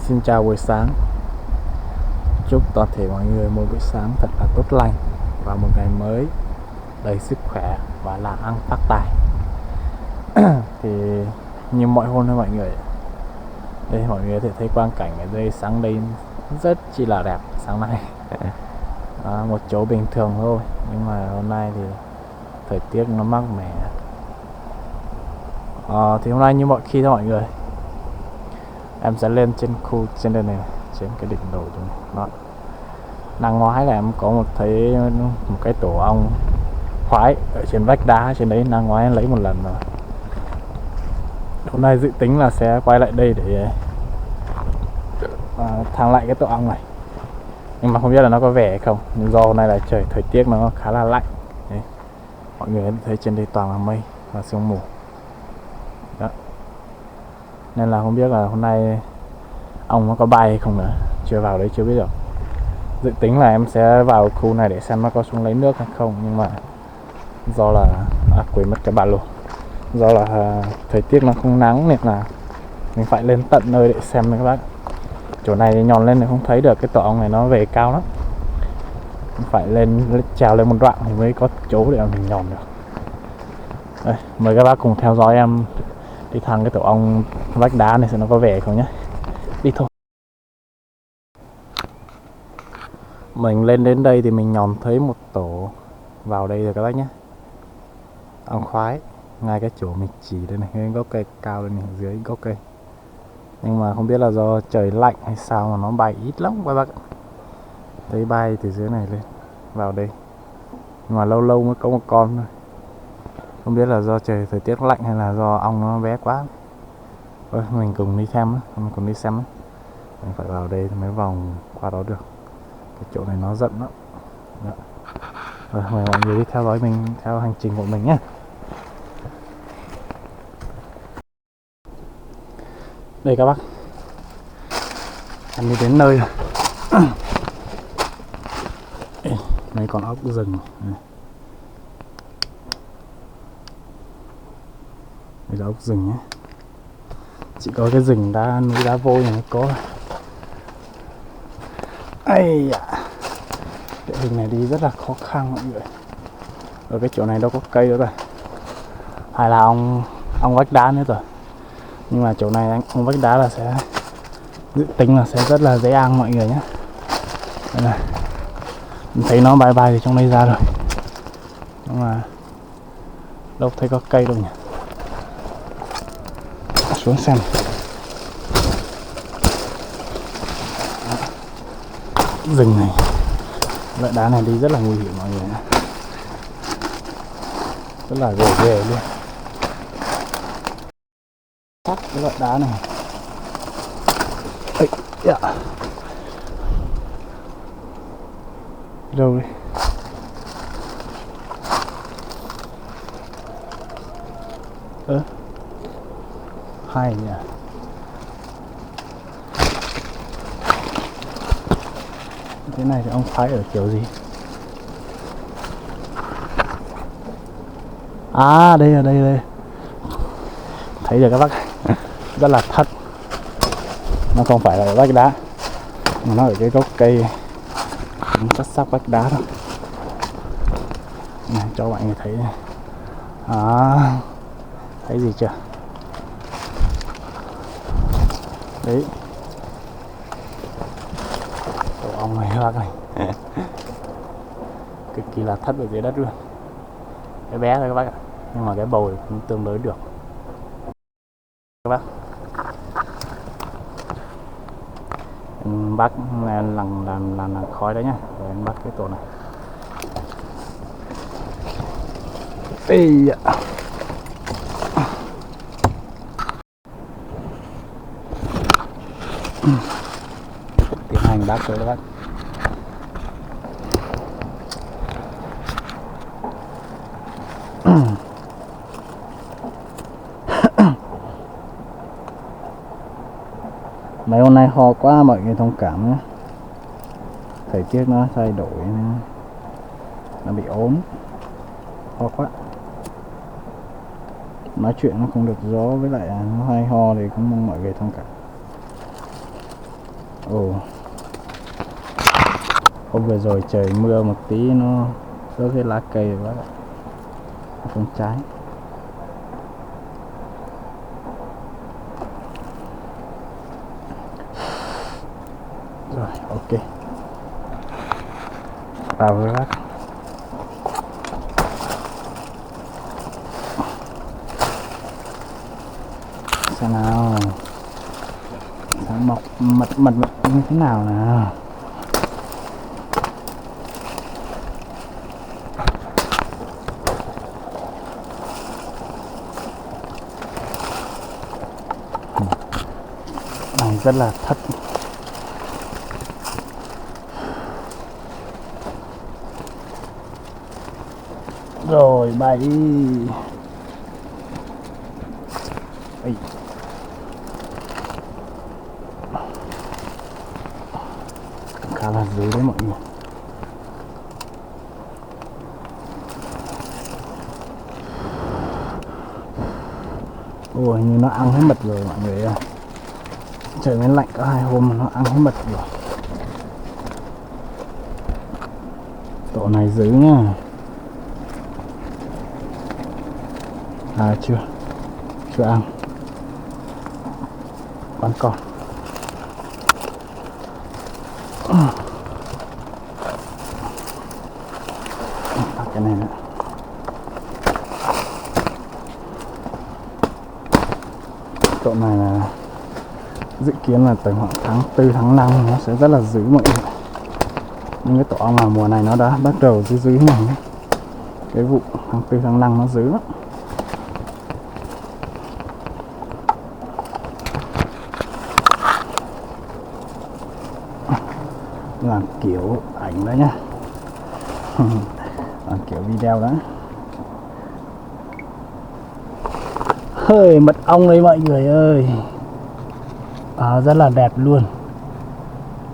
Xin chào buổi sáng. Chúc toàn thể mọi người một buổi sáng thật là tốt lành và một ngày mới đầy sức khỏe và làm ăn phát tài. Thì như mọi hôm thôi mọi người. Đây mọi người có thể thấy quang cảnh ở đây sáng lên rất chi là đẹp sáng nay. Một chỗ bình thường thôi, nhưng mà hôm nay thì thời tiết nó mát mẻ. Thì hôm nay như mọi khi thôi mọi người, em sẽ lên trên khu trên đây này, trên cái đỉnh đồi đó. Năm ngoái là em có thấy một cái tổ ong khoái ở trên vách đá trên đấy, năm ngoái em lấy một lần rồi. Hôm nay dự tính là sẽ quay lại đây để thang lại cái tổ ong này, nhưng mà không biết là nó có vẻ hay không. Nhưng do hôm nay là trời thời tiết nó khá là lạnh đấy. Mọi người thấy trên đây toàn là mây và sương mù đó, nên là không biết là hôm nay ong nó có bay hay không nữa, chưa vào đấy chưa biết được. Dự tính là em sẽ vào khu này để xem nó có xuống lấy nước hay không, nhưng mà do là quên mất cái bạn luôn, do là thời tiết nó không nắng nên là mình phải lên tận nơi để xem các bác. Chỗ này nhòn lên thì không thấy được, cái tổ ong này nó về cao lắm, phải lên trèo lên một đoạn thì mới có chỗ để mình nhòn được. Đây, mời các bác cùng theo dõi em đi thẳng cái tổ ong vách đá này xem nó có vẻ không nhé. Đi thôi. Mình lên đến đây thì mình nhòn thấy một tổ vào đây rồi các bác nhé. Ong khoái ngay cái chỗ mình chỉ đây này, cái gốc cây cao đây này, dưới gốc cây. Nhưng mà không biết là do trời lạnh hay sao mà nó bay ít lắm các bác. Thấy bay từ dưới này lên vào đây, nhưng mà lâu lâu mới có một con thôi. Không biết là do trời thời tiết lạnh hay là do ong nó bé quá. Thôi mình cùng đi xem, mình cùng đi xem. Mình phải vào đây mới vòng qua đó được. Cái chỗ này nó rộng lắm. Rồi mời mọi người đi theo dõi mình theo hành trình của mình nhé. Đây các bác, em đi đến nơi rồi. Đây còn ốc rừng. Đây là ốc rừng nhé. Chỉ có cái rừng đá núi đá vôi này mới có. Ây da, địa hình này đi rất là khó khăn mọi người. Ở cái chỗ này đâu có cây nữa rồi, hay là ong vách đá nữa rồi. Nhưng mà chỗ này ong vách đá là sẽ dự tính là sẽ rất là dễ ăn mọi người nhé. Đây này, mình thấy nó bay bay từ trong đây ra rồi, nhưng mà đâu thấy có cây đâu nhỉ. Xuống xem. Rừng này, loại đá này đi rất là nguy hiểm mọi người nhé, rất là gồ ghề luôn. Chắc cái loại đá này. Ây da, đâu đi. Hay nhỉ. Thế này thì ông khoái ở kiểu gì? Đây là đây. Thấy được các bác, rất là thấp. Nó không phải là ở vách đá, mà nó ở cái gốc cây chắc sát vách đá thôi. Này, cho mọi người thấy này. Thấy gì chưa? Đấy, tổ ong này các bác này. Cực kỳ là thấp ở dưới đất luôn. Cái bé thôi các bác ạ, nhưng mà cái bầu cũng tương đối được các bác. Bắt làm khói đấy nhá, rồi em bắt cái tổ này. Ây da. Tiến hành bắt rồi các bác. Mấy hôm nay ho quá mọi người thông cảm nhé. Thời tiết nó thay đổi nên nó bị ốm, ho quá. Nói chuyện nó không được rõ, với lại nó hay ho thì cũng mong mọi người thông cảm. Ồ, hôm vừa rồi trời mưa một tí nó rớt cái lá cây quá, không trái. Rồi, ok. Vào với bác. Xem nào. Sáng mọc mật như thế nào nào. Này rất là thất. Rồi bay. Ây. Khá là dữ đấy mọi người. Ôi như nó ăn hết mật rồi mọi người ơi. Trời mới lạnh có 2 hôm mà nó ăn hết mật rồi. Tổ này dữ nhá. À chưa ăn. Bắn con. Cái này nữa. Tổ này là dự kiến là tới khoảng tháng 4 tháng 5 nó sẽ rất là dữ mọi người. Nhưng cái tổ ong là mùa này nó đã bắt đầu dữ này. Cái vụ tháng 4 tháng 5 nó dữ lắm. Làm kiểu ảnh đó nhá. Làm kiểu video đó. Hơi mật ong đấy mọi người ơi. Rất là đẹp luôn.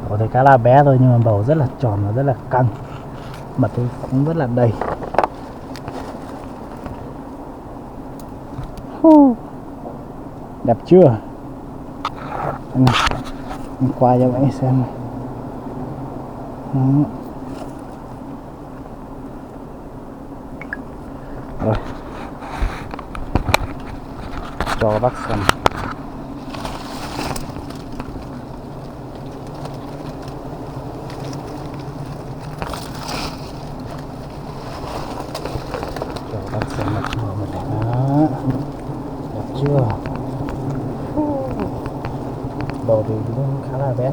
Có thể khá là bé thôi nhưng mà bầu rất là tròn và rất là căng. Mật thì cũng rất là đầy. Đẹp chưa? Mình qua cho bạn xem này. Rồi. Cho bác xem. Cho bác xem mặt màu một này đó. Đẹp chưa? Bầu thì cũng khá là bé.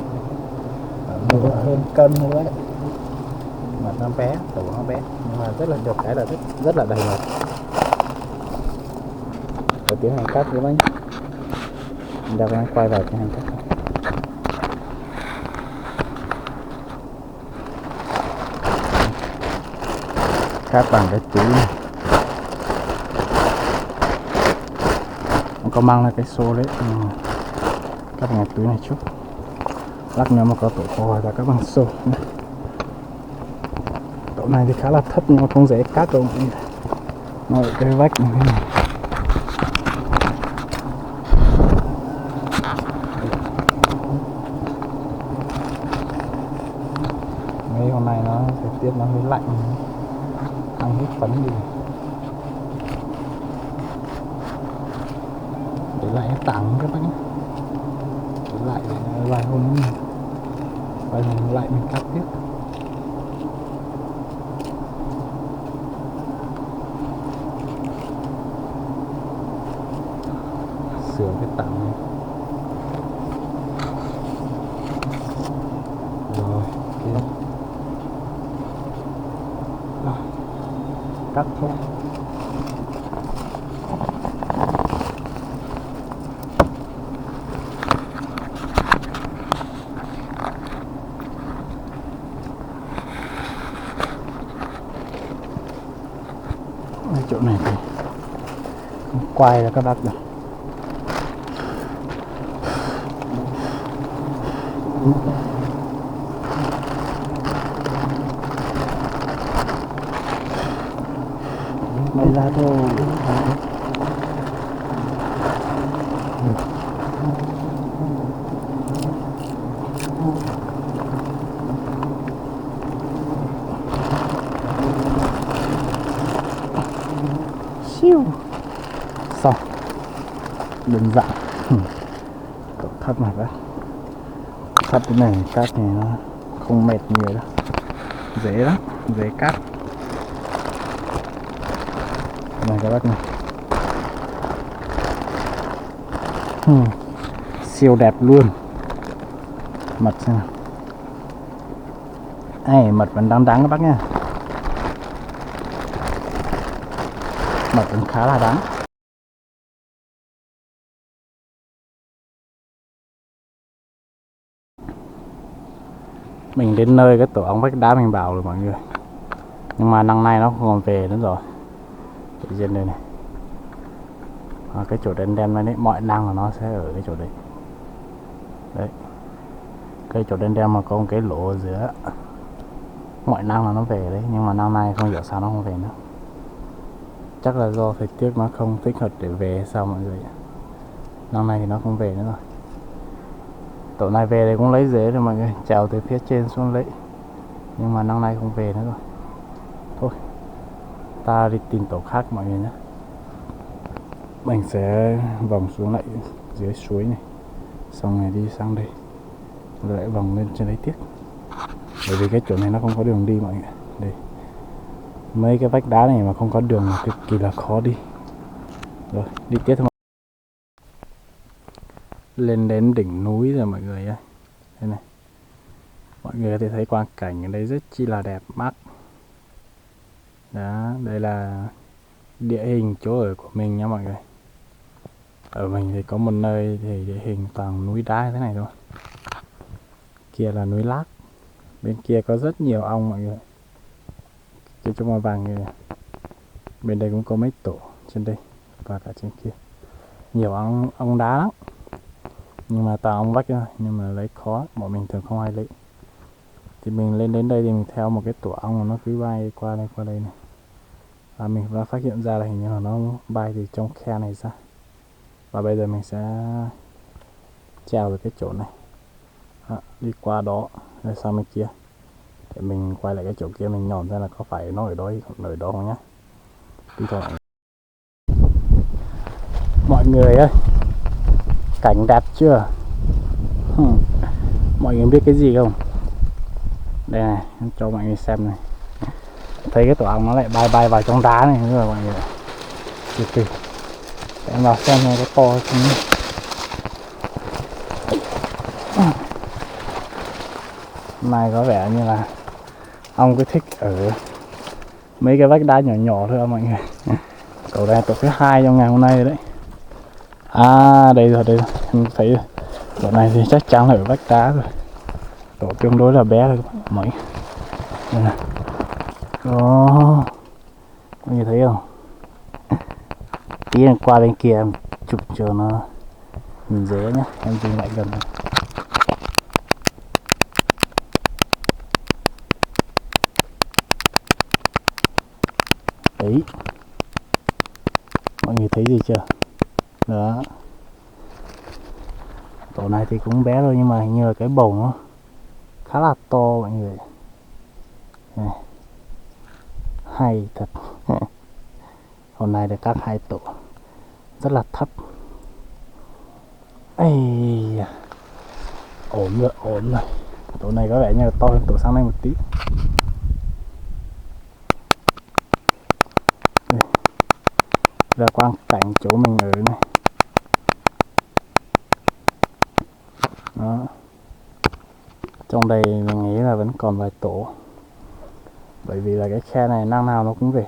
Nó hơn cân nữa đấy. Mặt nó bé, tổ nó bé nhưng mà rất là được cái là rất là đầy mật. Để tiến hành cắt với bánh. Mình đang quay vào tiến hành cắt. Cắt bằng cái túi này. Không có mang ra cái xô đấy. Cắt bằng cái túi này chút. Lát nữa mà có tổ kho ra các bằng xô. Tổ này thì khá là thấp nhưng mà không dễ cắt đâu. Nó ở cái vách như thế này. Mấy hôm nay nó thời tiết nó hơi lạnh, ăn hết phấn đi. Để lại tặng các bác nhé. Để lại vài hôm lại mình cắt tiếp. Sửa cái tặng này. Rồi, ok. Cắt thôi. Ở chỗ này thì quay là các bác được. Mày ra thôi. đơn giản. Tổ thấp này bác, thấp cái này cát này nó không mệt nhiều đâu, dễ lắm, dễ cát này các bác này. Siêu đẹp luôn. Mật xem nào. Ê, mật vẫn đáng các bác nha. Mật vẫn khá là đáng. Mình đến nơi cái tổ ong vách đá mình bảo rồi mọi người, nhưng mà năm nay nó không còn về nữa rồi. Tự nhiên đây này, cái chỗ đen đen này đấy, mọi năng là nó sẽ ở cái chỗ đấy. Đấy, cái chỗ đen đen mà có một cái lỗ ở giữa, mọi năng là nó về đấy, nhưng mà năm nay không hiểu sao nó không về nữa. Chắc là do thời tiết nó không thích hợp để về hay sao mọi người. Năm nay thì nó không về nữa rồi. Tổ này về thì cũng lấy dế rồi mọi người, trèo từ phía trên xuống lấy, nhưng mà năm nay không về nữa rồi. Thôi ta đi tìm tổ khác mọi người nhé. Mình sẽ vòng xuống lại dưới suối này, xong rồi đi sang đây, rồi lại vòng lên trên đấy tiếp. Bởi vì cái chỗ này nó không có đường đi mọi người. Đây, mấy cái vách đá này mà không có đường là cực kỳ là khó đi. Rồi đi tiếp thôi. Lên đến đỉnh núi rồi mọi người ơi. Đây này, mọi người có thể thấy quang cảnh ở đây rất chi là đẹp mắt. Đó, đây là địa hình chỗ ở của mình nha mọi người. Ở mình thì có một nơi thì địa hình toàn núi đá như thế này thôi. Kia là núi lát, bên kia có rất nhiều ong mọi người. Cái chỗ màu vàng này, bên đây cũng có mấy tổ trên đây và cả trên kia, nhiều ong đá lắm, nhưng mà toàn ong vách thôi, nhưng mà lấy khó, bọn mình thường không ai lấy. Thì mình lên đến đây thì mình theo một cái tổ ong nó cứ bay qua đây này, và mình đã phát hiện ra là hình như là nó bay từ trong khe này ra. Và bây giờ mình sẽ trèo về cái chỗ này. Đi qua đó rồi sang bên kia, để mình quay lại cái chỗ kia mình nhổm ra là có phải nó ở đó không nhá. Đi thôi mọi người ơi, cảnh đẹp chưa? Mọi người biết cái gì không? Đây này, em cho mọi người xem này. Thấy cái tổ ong nó lại bay vào trong đá này nữa rồi mọi người. Từ từ em vào xem nó có to không nhé. Này có vẻ như là ong cứ thích ở mấy cái vách đá nhỏ nhỏ thôi mọi người. Tổ này tổ thứ 2 trong ngày hôm nay rồi đấy. Đây rồi em thấy rồi. Tổ này thì chắc chắn là ở vách đá rồi. Tổ tương đối là bé rồi mọi người. Đây này. Đó, mọi người thấy không? Tí qua bên kia em chụp cho nó nhìn dễ nhá. Em dừng lại gần này. Đấy, mọi người thấy gì chưa? Đó, tổ này thì cũng bé thôi, nhưng mà hình như là cái bầu nó khá là to mọi người. Này, hay thật. Hôm nay được các 2 tổ rất là thấp. Ây, ổn rồi. Tổ này có vẻ như là to hơn tổ sang đây một tí. Đây, ra quang cảnh chỗ mình ở này. Đó, trong đây mình nghĩ là vẫn còn vài tổ, bởi vì là cái khe này năm nào nó cũng về,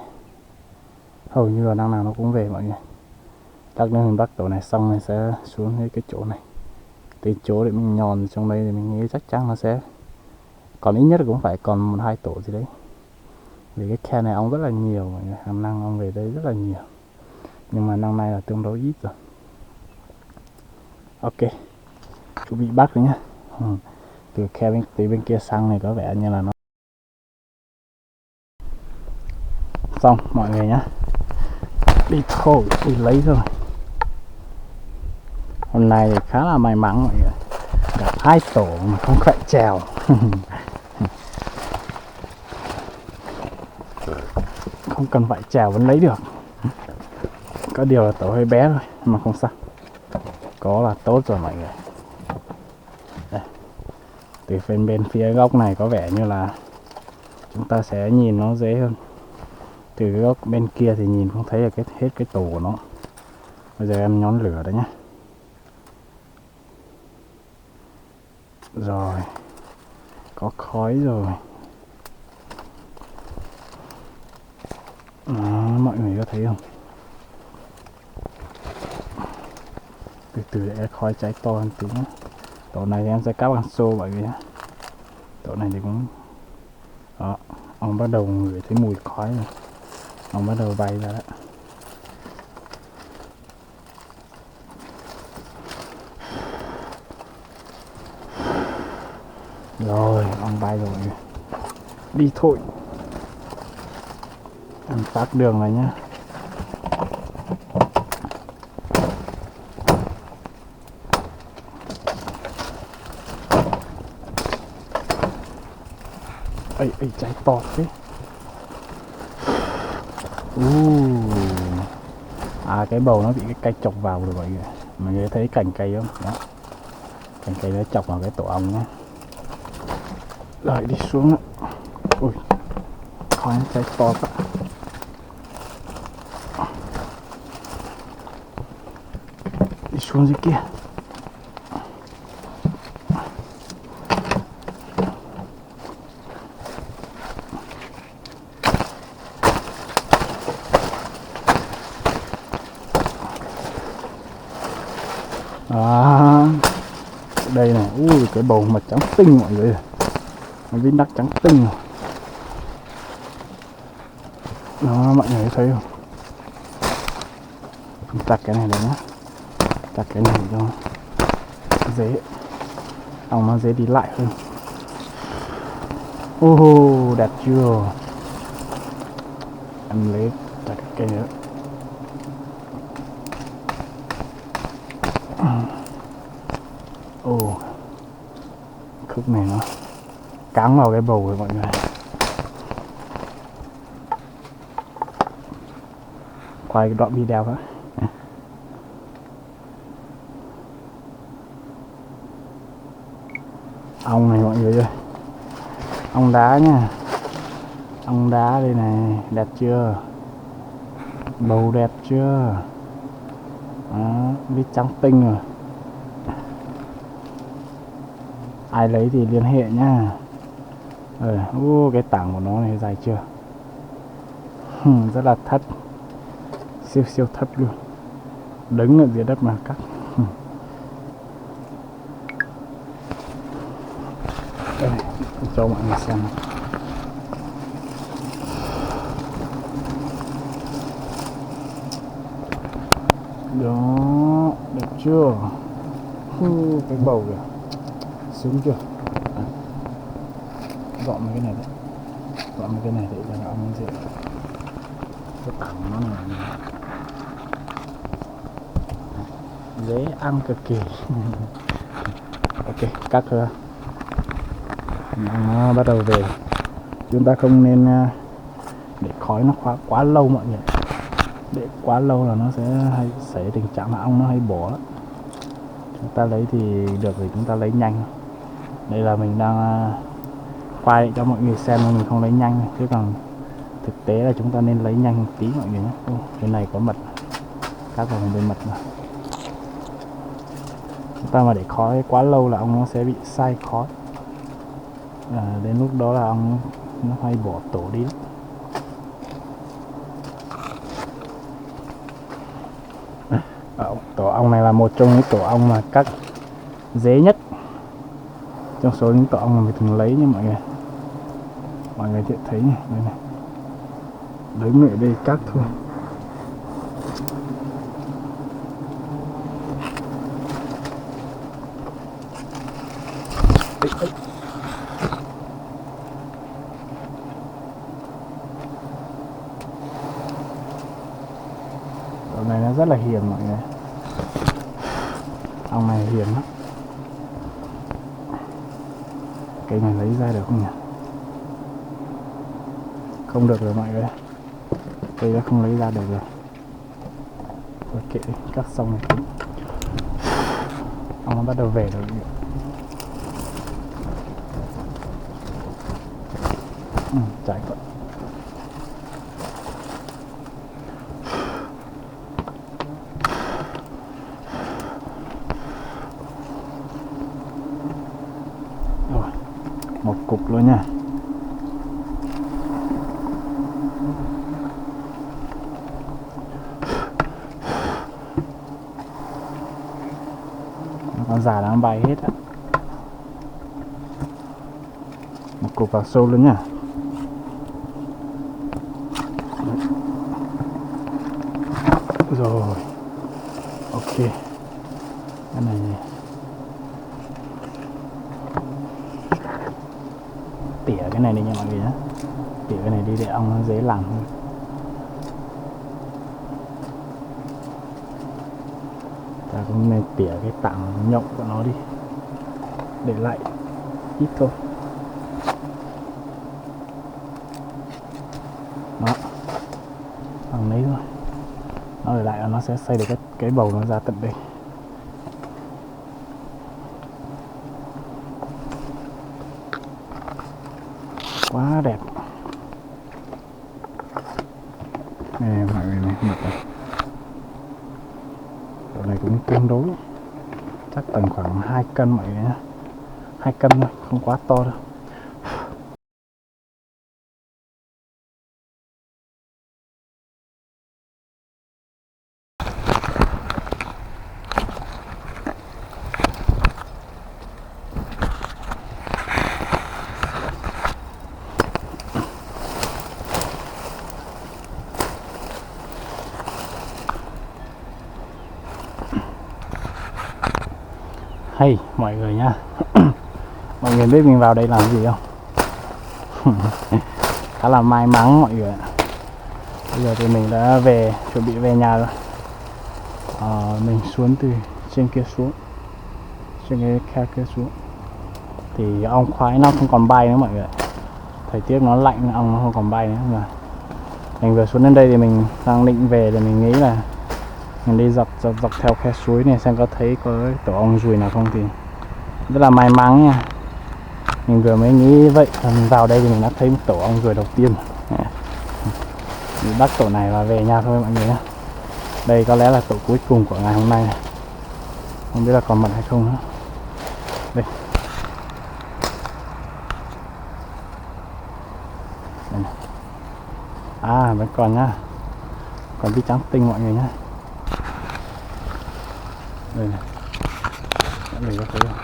hầu như là năm nào nó cũng về mọi người. Lát nữa mình bắt tổ này xong mình sẽ xuống cái chỗ này, tìm chỗ để mình nhòn trong đây, thì mình nghĩ chắc chắn nó sẽ còn ít nhất cũng phải còn 1-2 tổ gì đấy, vì cái khe này ong rất là nhiều mọi người, hàng năm ong về đây rất là nhiều, nhưng mà năm nay là tương đối ít rồi. Ok, chuẩn bị bắt rồi nhá. Từ khe từ bên kia sang này có vẻ như là nó xong mọi người nhá. Đi thôi, đi lấy rồi. Hôm nay thì khá là may mắn mọi người, gặp 2 tổ mà không phải trèo. Không cần phải trèo vẫn lấy được. Có điều là tổ hơi bé thôi mà không sao. có là tốt rồi mọi người. Đây. Từ bên phía góc này có vẻ như là chúng ta sẽ nhìn nó dễ hơn. Từ góc bên kia thì nhìn không thấy được hết cái tổ của nó. Bây giờ em nhón lửa đấy nhé. Rồi, có khói rồi. Đó, mọi người có thấy không? Từ từ để khói cháy to hơn tí nhé. Tổ này thì em sẽ cắt bằng xô mọi người nhé. Tổ này thì cũng... Đó, ông bắt đầu ngửi thấy mùi khói rồi. Ông bắt đầu bay ra đấy. Rồi, ông bay rồi. Đi thôi. Em tắt đường này nhé. Ây, cháy to thế. Cái bầu nó bị cái cây chọc vào rồi mọi người. Mọi người thấy cành cây không? Đó. Cành cây nó chọc vào cái tổ ong nhé. Rồi đi xuống. Ui, khói cháy to quá. Đi xuống dưới kia. Đây này, cái bầu mật trắng tinh mọi người. Viên đắc trắng tinh rồi. Đó, mọi người thấy không? Mình tắt cái này đấy nhá. Tắt cái này cho dễ. Ong nó dễ đi lại hơn. Đẹp chưa? Em lấy tắt cái cây nữa. Khúc này nó cắn vào cái bầu rồi mọi người. Quay cái đoạn video đó. Ong này mọi người ơi. Ong đá nha. Ong đá đây này, đẹp chưa? Bầu đẹp chưa? Đó, vít trắng tinh rồi. Ai lấy thì liên hệ nhá. Cái tảng của nó này dài chưa? Rất là thất. Siêu thất luôn. Đứng ở dưới đất mà cắt. Đây, cho mọi người xem. Đó, đẹp chưa? Cái bầu kìa. Xuống chưa? Dọn mấy cái này đấy. Dọn mấy cái này để cho ong nó dễ. Cái tảng nó này dễ ăn cực kỳ. Ok, cắt thôi. Nó bắt đầu về. Chúng ta không nên để khói nó quá lâu mọi người. Để quá lâu là nó sẽ hay xảy tình trạng là ong nó hay bỏ. Chúng ta lấy thì được thì chúng ta lấy nhanh. Đây là mình đang quay cho mọi người xem, mình không lấy nhanh. Chứ còn thực tế là chúng ta nên lấy nhanh một tí mọi người nhé. Cái này có mật. Cắt vào bên mật mà. Chúng ta mà để khói quá lâu là ong nó sẽ bị sai khói. Đến lúc đó là ong nó hay bỏ tổ đi. Tổ ong này là một trong những tổ ong mà cắt dễ nhất trong số những tổ ong mà mình thường lấy nha mọi người. Mọi người sẽ thấy này, đây này. Đứng ở đây cắt thôi. Tổ này nó rất là hiền mọi người. Ong này hiền lắm. Cây này lấy ra được không nhỉ? Không được rồi mọi người. Cây đã không lấy ra được rồi. Thôi kệ đi, cắt xong rồi. Ong nó bắt đầu về rồi. Chạy quá. Rồi, một cục luôn nha. Con già đang bay hết á. Một cục vào sâu luôn nha. Rồi, ok. Cái này tỉa cái này đi nha mọi người nhé. Tỉa cái này đi để ong nó dễ làm hơn. Ta cũng nên tỉa cái tảng nhộng của nó đi, để lại ít thôi. Đó, bằng đấy thôi. Nó để lại nó sẽ xây được cái bầu nó ra tận đây. Quá đẹp. Này mọi người này, mực này. Độ này cũng tương đối, chắc tầm khoảng 2 cân mọi người nhé. 2 cân thôi, không quá to đâu. Hey mọi người nha. Mọi người biết mình vào đây làm gì không? Khá là may mắn mọi người. Bây giờ thì mình đã chuẩn bị về nhà rồi. Mình xuống từ trên kia xuống, trên cái khe kia xuống, thì ong khoái nó không còn bay nữa mọi người. Thời tiết nó lạnh, ong nó không còn bay nữa. Mà mình vừa xuống đến đây thì mình đang định về, thì mình nghĩ là mình đi dọc theo khe suối này xem có thấy có tổ ong ruồi nào không, thì rất là may mắn nha. Mình vừa mới nghĩ vậy, mình vào đây thì mình đã thấy một tổ ong ruồi đầu tiên. Mình bắt tổ này và về nhà thôi mọi người nhé. Đây có lẽ là tổ cuối cùng của ngày hôm nay này. Không biết là còn mật hay không nữa. Đây. Đây này. À vẫn còn nhá. Còn tí trắng tinh mọi người nhá. Đây này. Đây có thấy không?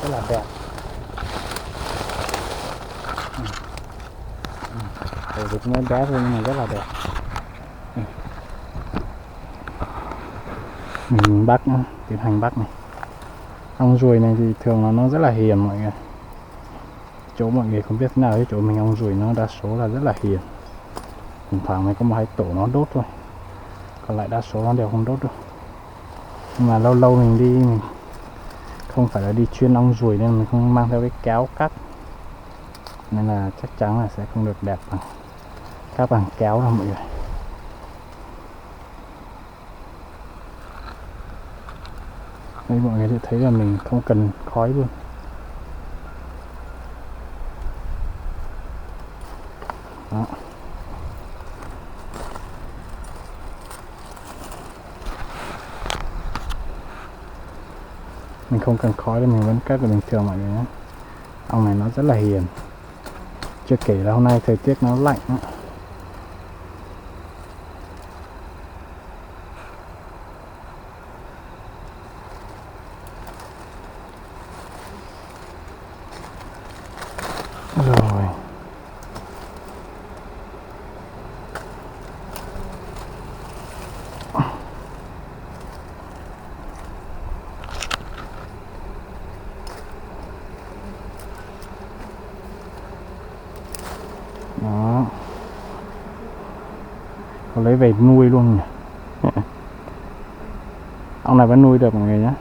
Rất là đẹp. Tổ dịch nó bé thôi nhưng mà rất là đẹp. Mình bắt, tiến hành bắt này. Ong ruồi này thì thường là nó rất là hiền mọi người. Chỗ mọi người không biết thế nào, cái chỗ mình ong ruồi nó đa số là rất là hiền. Thỉnh thoảng mới có một hai tổ nó đốt thôi, còn lại đa số nó đều không đốt đâu. Nhưng mà lâu lâu mình đi, mình không phải là đi chuyên ong ruồi nên mình không mang theo cái kéo cắt, nên là chắc chắn là sẽ không được đẹp bằng các bằng kéo đâu mọi người. Đây mọi người sẽ thấy là mình không cần khói luôn. Đó. Mình không cần khói nên mình vẫn cắt được bình thường mọi người nhé. Ong này nó rất là hiền. Chưa kể là hôm nay thời tiết nó lạnh đó. Rồi. Đó. Có lấy về nuôi luôn nhỉ. Ong này vẫn nuôi được mọi người nhé.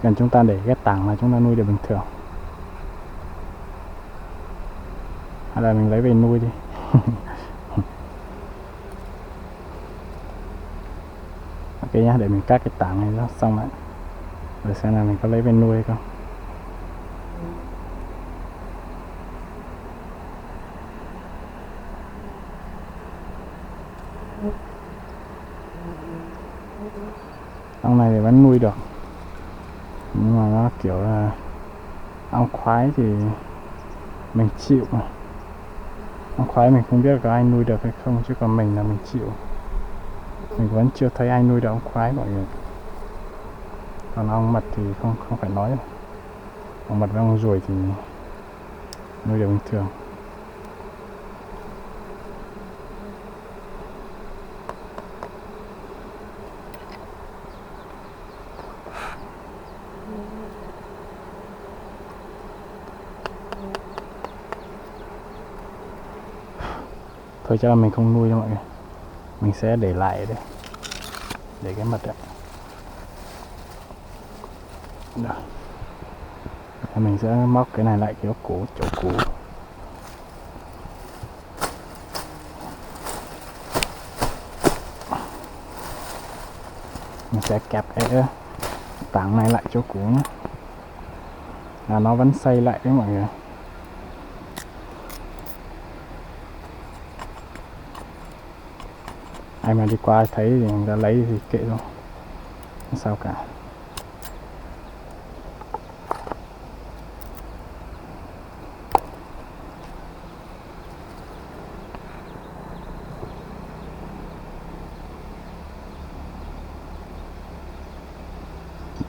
Cần chúng ta để cái tảng là chúng ta nuôi được bình thường. Hay là mình lấy về nuôi đi. Ok nhá, để mình cắt cái tảng này nó xong lại rồi xem là mình có lấy về nuôi không. Ong này thì vẫn nuôi được, nhưng mà nó kiểu là ong khoái thì mình chịu mà. Ong khoái mình không biết có ai nuôi được hay không, chứ còn mình là mình chịu. Mình vẫn chưa thấy ai nuôi được ong khoái mọi người. Còn ong mật thì không phải nói rồi. Ong mật với ong ruồi thì nuôi được bình thường. Thôi chắc là mình không nuôi cho mọi người, mình sẽ để lại đây, để cái mật đấy. Đó. Mình sẽ móc cái này lại cái cổ chỗ cũ. Mình sẽ kẹp cái tảng này lại chỗ cũ nhé, là nó vẫn xây lại đấy mọi người. Ai mà đi qua thấy thì người ta lấy thì kệ thôi, không sao cả.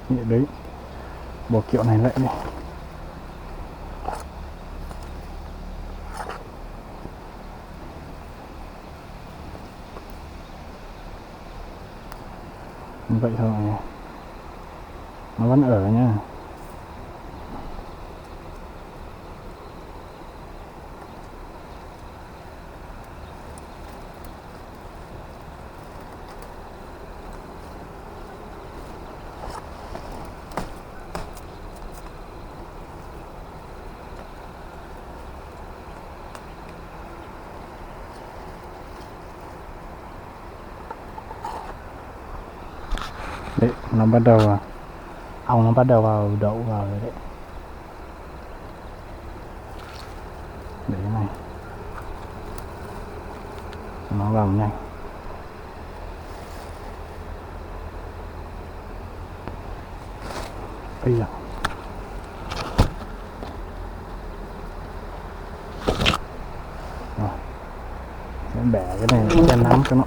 Đấy, bộ kiệu này lại đi. Vậy thôi, nó vẫn ở nhá. Đấy, nó bắt đầu ong nó bắt đầu vào đậu vào rồi đấy. Để cái này nó vào nhanh. Bây giờ rồi sẽ bẻ cái này cho nắm cho nó.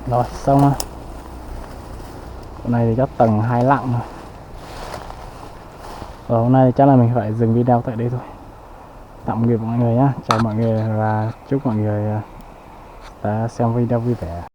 Rồi xong rồi. Hôm nay thì chắc tầng 2 lặng rồi. Rồi hôm nay thì chắc là mình phải dừng video tại đây thôi. Tạm biệt mọi người nhé, chào mọi người và chúc mọi người đã xem video vui vẻ.